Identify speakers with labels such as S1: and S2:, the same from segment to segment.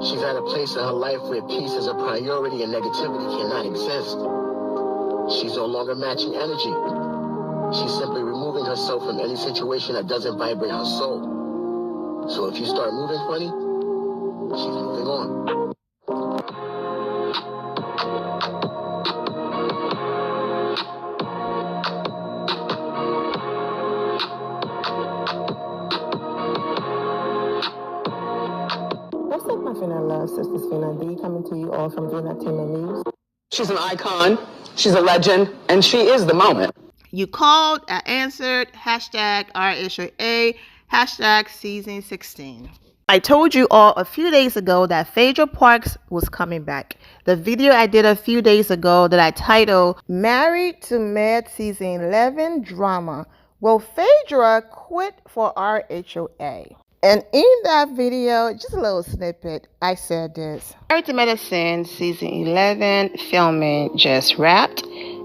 S1: She's at a place in her life where peace is a priority and negativity cannot exist. She's no longer matching energy. She's simply removing herself from any situation that doesn't vibrate her soul. So if you start moving funny, she's moving on.
S2: What's up, my Fina love, sisters Fina D, coming to you all from Fina Tina News.
S3: She's an icon, she's a legend, and she is the moment.
S4: You called, I answered, hashtag RHOA, hashtag season 16. I told you all a few days ago that Phaedra Parks was coming back. The video I did a few days ago that I titled Married to Med Season 11 Drama. Will Phaedra quit for RHOA? And in that video, just a little snippet, I said this. Married to Medicine Season 11 filming just wrapped.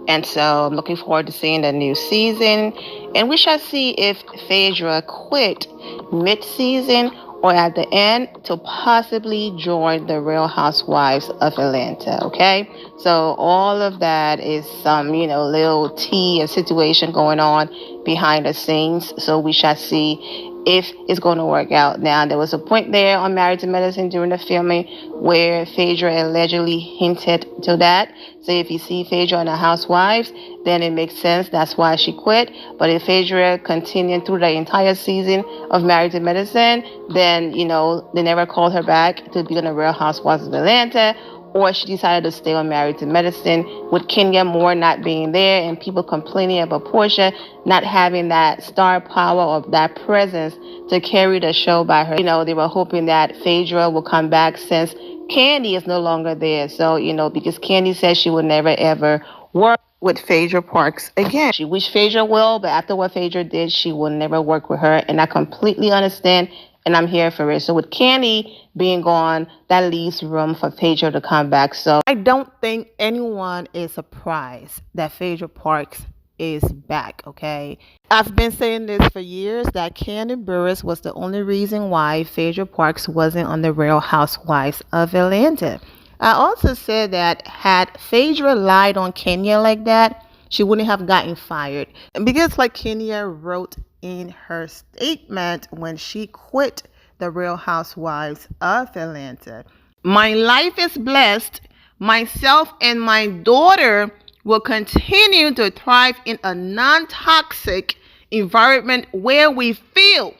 S4: And so I'm looking forward to seeing the new season. And we shall see if Phaedra quit mid-season or at the end to possibly join the Real Housewives of Atlanta, okay? So all of that is some, little tea and situation going on behind the scenes. So we shall see if it's going to work out. Now, there was a point there on Married to Medicine during the filming where Phaedra allegedly hinted to that. So if you see Phaedra on the Housewives, then it makes sense. That's why she quit. But if Phaedra continued through the entire season of Married to Medicine, then, they never called her back to be on the Real Housewives of Atlanta, or she decided to stay on Married to Medicine with Kenya Moore not being there and people complaining about Portia not having that star power or that presence to carry the show by her. They were hoping that Phaedra will come back since Kandi is no longer there. So, because Kandi said she would never ever work with Phaedra Parks again. She wished Phaedra will, but after what Phaedra did, she will never work with her. And I completely understand, and I'm here for it. So with Kandi being gone, that leaves room for Phaedra to come back. So I don't think anyone is surprised that Phaedra Parks is back, okay? I've been saying this for years, that Kandi Burruss was the only reason why Phaedra Parks wasn't on the Real Housewives of Atlanta. I also said that had Phaedra lied on Kenya like that, she wouldn't have gotten fired. And because like Kenya wrote in her statement when she quit the Real Housewives of Atlanta, my life is blessed. Myself and my daughter will continue to thrive in a non-toxic environment where we feel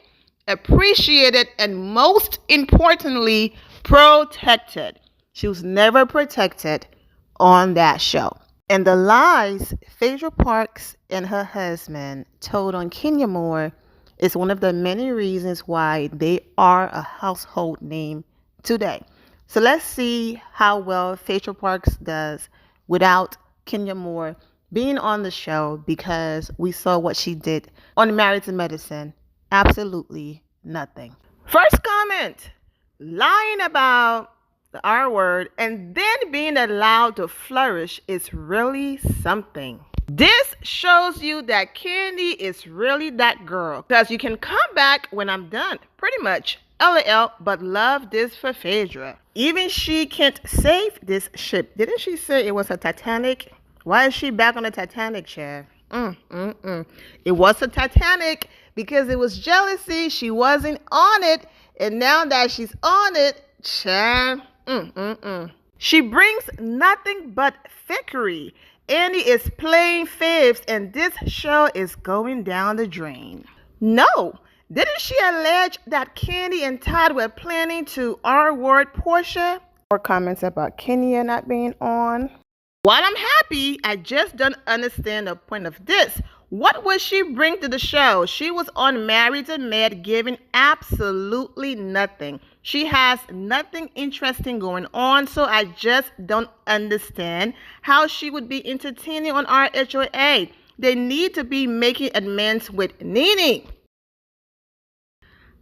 S4: appreciated and, most importantly, protected. She was never protected on that show. And the lies Phaedra Parks and her husband told on Kenya Moore is one of the many reasons why they are a household name today. So let's see how well Phaedra Parks does without Kenya Moore being on the show, because we saw what she did on Married to Medicine. Absolutely nothing. First comment, lying about the R word and then being allowed to flourish is really something. This shows you that Kandi is really that girl, because you can come back when I'm done, pretty much. LOL, but love this for Phaedra. Even she can't save this ship. Didn't she say it was a Titanic? Why is she back on the Titanic, Chad? It was a Titanic because it was jealousy. She wasn't on it, and now that she's on it, Chad, she brings nothing but fakery. Andy is playing fibs, and this show is going down the drain. No, didn't she allege that Kandi and Todd were planning to R-word Portia? Or comments about Kenya not being on. While I'm happy, I just don't understand the point of this. What would she bring to the show? She was on Married to Med, giving absolutely nothing. She has nothing interesting going on, so I just don't understand how she would be entertaining on RHOA. They need to be making amends with Nene.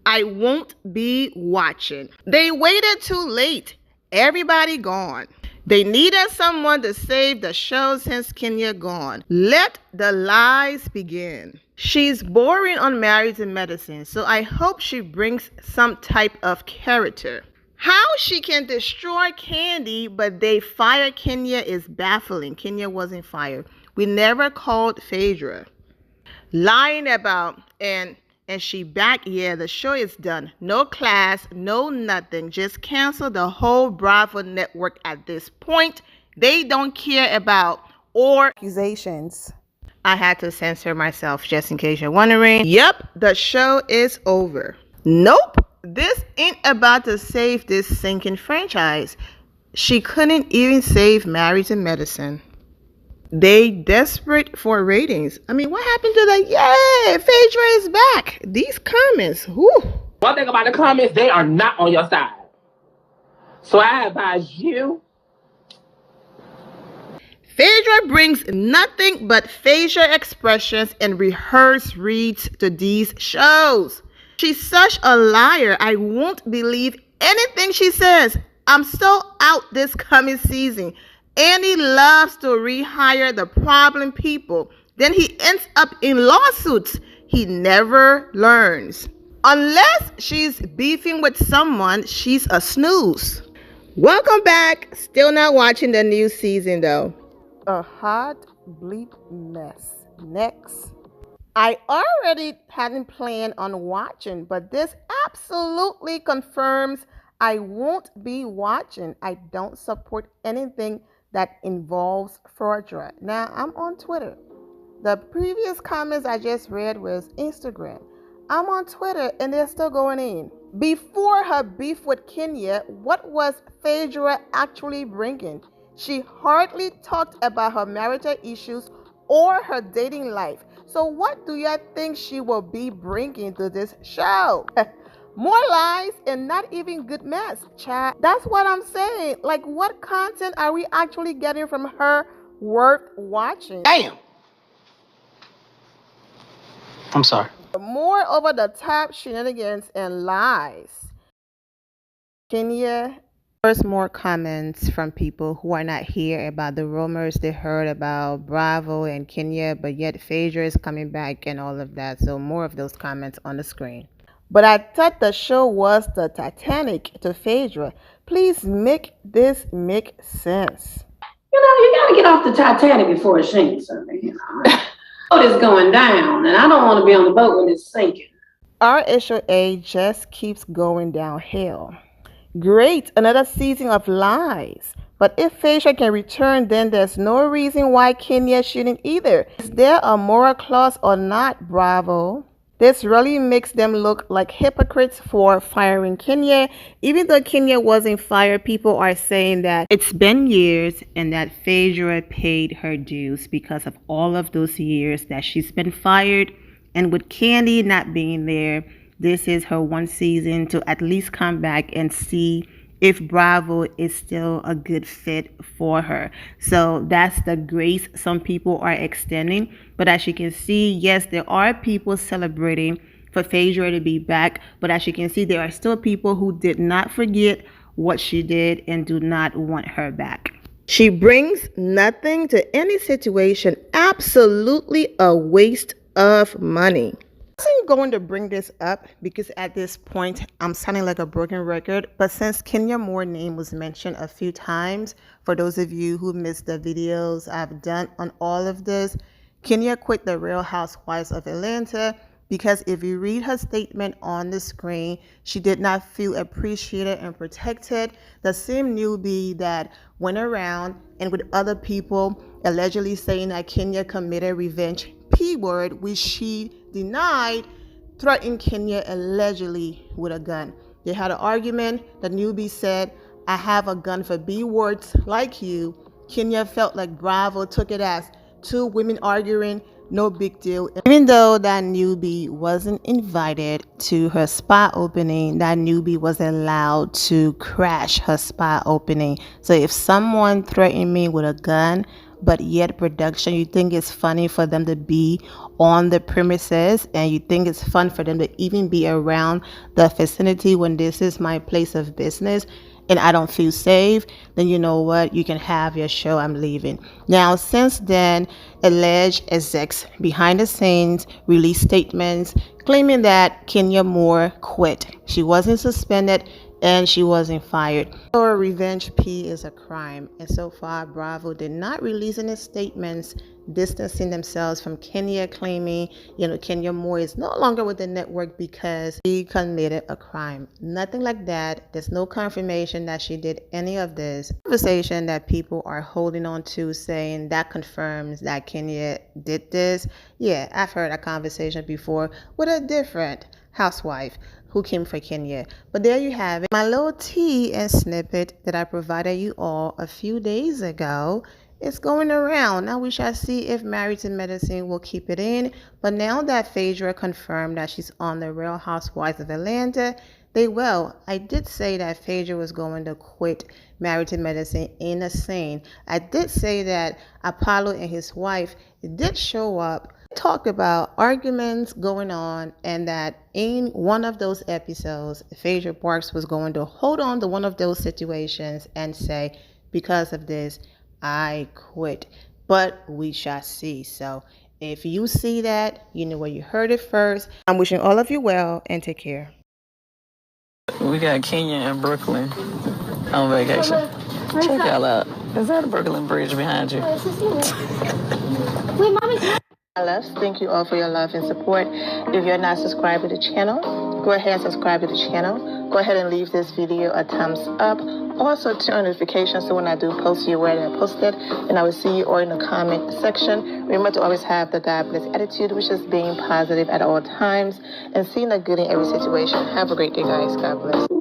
S4: I won't be watching. They waited too late. Everybody gone. They needed someone to save the show since Kenya gone. Let the lies begin. She's boring on Married to Medicine, so I hope she brings some type of character. How she can destroy Kandi, but they fire Kenya is baffling. Kenya wasn't fired. We never called Phaedra. Lying about and she back. Yeah, the show is done. No class, no nothing. Just cancel the whole Bravo network at this point. They don't care about or
S2: Accusations.
S4: I had to censor myself just in case you're wondering. Yep, the show is over. Nope, this ain't about to save this sinking franchise. She couldn't even save Married to Medicine. They desperate for ratings. I mean, what happened to the yay? Phaedra is back. These comments, whew.
S5: One thing about the comments, they are not on your side. So I advise you.
S4: Phaedra brings nothing but facial expressions and rehearsed reads to these shows. She's such a liar. I won't believe anything she says. I'm so out this coming season. Andy loves to rehire the problem people. Then he ends up in lawsuits. He never learns. Unless she's beefing with someone, she's a snooze. Welcome back. Still not watching the new season though.
S2: A hot bleep mess. Next.
S4: I already hadn't planned on watching, but this absolutely confirms I won't be watching. I don't support anything that involves Phaedra. Now, I'm on Twitter. The previous comments I just read was Instagram. I'm on Twitter and they're still going in. Before her beef with Kenya, what was Phaedra actually bringing? She hardly talked about her marital issues or her dating life. So what do you think she will be bringing to this show? More lies and not even good mess, chat. That's what I'm saying. Like, what content are we actually getting from her worth watching?
S5: Damn. I'm sorry.
S4: More over the top shenanigans and lies. Kenya. First, more comments from people who are not here about the rumors they heard about Bravo and Kenya, but yet Phaedra is coming back and all of that. So more of those comments on the screen. But I thought the show was the Titanic to Phaedra. Please make this make sense.
S6: You know, you got to get off the Titanic before it sinks. You know, the boat is going down, and I don't want to be on the boat when it's sinking.
S4: RHOA just keeps going downhill. Great, another season of lies. But if Phaedra can return, then there's no reason why Kenya shouldn't either. Is there a moral clause or not, Bravo? This really makes them look like hypocrites for firing Kenya. Even though Kenya wasn't fired, people are saying that it's been years and that Phaedra paid her dues because of all of those years that she's been fired. And with Kandi not being there, this is her one season to at least come back and see if Bravo is still a good fit for her. So that's the grace some people are extending. But as you can see, yes, there are people celebrating for Phaedra to be back. But as you can see, there are still people who did not forget what she did and do not want her back. She brings nothing to any situation. Absolutely a waste of money. I wasn't going to bring this up because at this point I'm sounding like a broken record, but since Kenya Moore's name was mentioned a few times, for those of you who missed the videos I've done on all of this, Kenya quit the Real Housewives of Atlanta because if you read her statement on the screen, she did not feel appreciated and protected. The same newbie that went around and with other people allegedly saying that Kenya committed revenge P-word, which she denied, threatened Kenya allegedly with a gun. They had an argument. The newbie said, I have a gun for B-words like you. Kenya felt like Bravo took it as two women arguing, no big deal. Even though that newbie wasn't invited to her spa opening, that newbie was allowed to crash her spa opening. So if someone threatened me with a gun, but yet production, you think it's funny for them to be on the premises and you think it's fun for them to even be around the vicinity when this is my place of business and I don't feel safe, then you know what, you can have your show, I'm leaving. Now, since then, alleged execs behind the scenes released statements claiming that Kenya Moore quit. She wasn't suspended. and she wasn't fired. Or revenge P is a crime, and so far Bravo did not release any statements distancing themselves from Kenya, claiming Kenya Moore is no longer with the network because she committed a crime. Nothing like that. There's no confirmation that she did any of this. Conversation that people are holding on to, saying that confirms that Kenya did this. Yeah, I've heard a conversation before with a different housewife who came for Kenya. But there you have it. My little tea and snippet that I provided you all a few days ago is going around. Now we shall see if Married to Medicine will keep it in. But now that Phaedra confirmed that she's on the Real Housewives of Atlanta, they will. I did say that Phaedra was going to quit Married to Medicine in a scene. I did say that Apollo and his wife did show up, talked about arguments going on, and that in one of those episodes, Phaedra Parks was going to hold on to one of those situations and say, because of this, I quit. But we shall see. So if you see that, you know where you heard it first. I'm wishing all of you well and take care.
S7: We got Kenya and Brooklyn on vacation. Check y'all out. Is that a Brooklyn Bridge behind you?
S4: Wait, Mommy. My loves, thank you all for your love and support. If you're not subscribed to the channel, go ahead and subscribe to the channel. Go ahead and leave this video a thumbs up. Also turn on notifications so when I do post, you're aware that I posted. And I will see you all in the comment section. Remember to always have the God bless attitude, which is being positive at all times and seeing the good in every situation. Have a great day, guys. God bless.